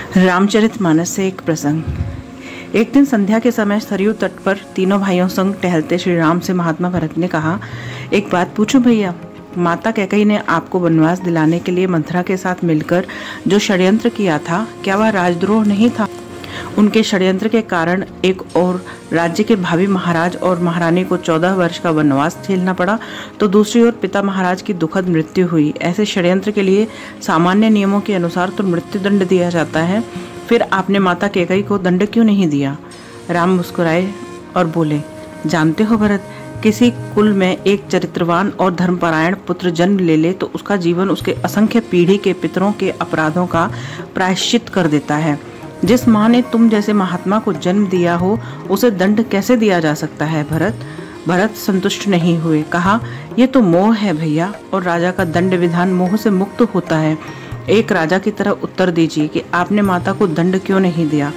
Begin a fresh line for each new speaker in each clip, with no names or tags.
रामचरितमानस से एक प्रसंग। एक दिन संध्या के समय सरयू तट पर तीनों भाइयों संग टहलते श्री राम से महात्मा भरत ने कहा, एक बात पूछूं भैया, माता कैकेयी ने आपको वनवास दिलाने के लिए मंथरा के साथ मिलकर जो षड्यंत्र किया था, क्या वह राजद्रोह नहीं था? उनके षड्यंत्र के कारण एक और राज्य के भावी महाराज और महारानी को 14 वर्ष का वनवास झेलना पड़ा, तो दूसरी ओर पिता महाराज की दुखद मृत्यु हुई। ऐसे षड्यंत्र के लिए सामान्य नियमों के अनुसार तो मृत्यु दंड दिया जाता है, फिर आपने माता कैकेयी को दंड क्यों नहीं दिया? राम मुस्कुराए और बोले, जानते हो भरत, किसी कुल में एक चरित्रवान और धर्मपरायण पुत्र जन्म ले ले तो उसका जीवन उसके असंख्य पीढ़ी के पितरों के अपराधों का प्रायश्चित कर देता है। जिस माँ ने तुम जैसे महात्मा को जन्म दिया हो, उसे दंड कैसे दिया जा सकता है? भरत संतुष्ट नहीं हुए, कहा, यह तो मोह है भैया, और राजा का दंड विधान मोह से मुक्त होता है। एक राजा की तरह उत्तर दीजिए कि आपने माता को दंड क्यों नहीं दिया।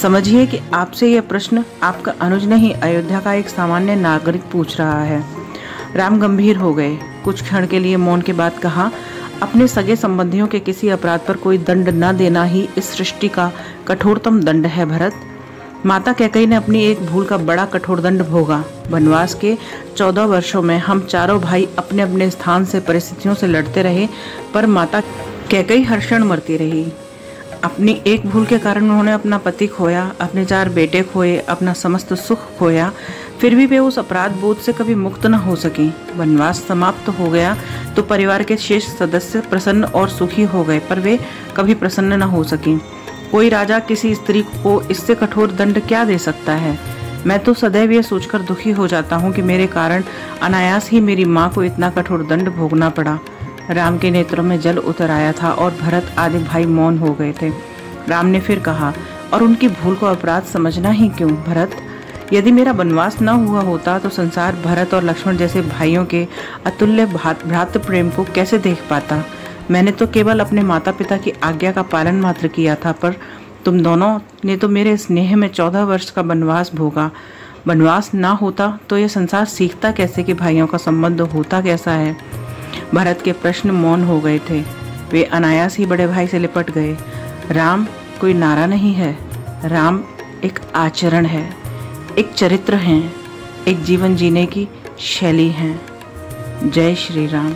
समझिए कि आपसे यह प्रश्न आपका अनुज नहीं, अयोध्या का एक सामान्य नागरिक पूछ रहा है। राम गंभीर हो गए। कुछ क्षण के लिए मौन के बाद कहा, अपने सगे संबंधियों के किसी अपराध पर कोई दंड न देना ही इस सृष्टि का कठोरतम दंड है भरत। माता कैकेयी ने अपनी एक भूल का बड़ा कठोर दंड भोगा। वनवास के 14 वर्षों में हम चारों भाई अपने अपने स्थान से परिस्थितियों से लड़ते रहे, पर माता कैकेयी हर क्षण मरती रही। अपनी एक भूल के कारण उन्होंने अपना पति खोया, अपने 4 बेटे खोए, अपना समस्त सुख खोया, फिर भी वे उस अपराध बोध से कभी मुक्त न हो सकी। वनवास समाप्त हो गया तो परिवार के शेष सदस्य प्रसन्न और सुखी हो गए, पर वे कभी प्रसन्न न हो सकी। कोई राजा किसी स्त्री को इससे कठोर दंड क्या दे सकता है? मैं तो सदैव ये सोचकर दुखी हो जाता हूँ कि मेरे कारण अनायास ही मेरी माँ को इतना कठोर दंड भोगना पड़ा। राम के नेत्रों में जल उतर आया था और भरत आदि भाई मौन हो गए थे। राम ने फिर कहा, और उनकी भूल को अपराध समझना ही क्यों भरत? यदि मेरा वनवास न हुआ होता तो संसार भरत और लक्ष्मण जैसे भाइयों के अतुल्य भ्रातृ प्रेम को कैसे देख पाता? मैंने तो केवल अपने माता पिता की आज्ञा का पालन मात्र किया था, पर तुम दोनों ने तो मेरे स्नेह में 14 वर्ष का वनवास भोगा। वनवास ना होता तो यह संसार सीखता कैसे कि भाइयों का संबंध होता कैसा है? भरत के प्रश्न मौन हो गए थे। वे अनायास ही बड़े भाई से लिपट गए। राम कोई नारा नहीं है, राम एक आचरण है, एक चरित्र है, एक जीवन जीने की शैली है। जय श्री राम।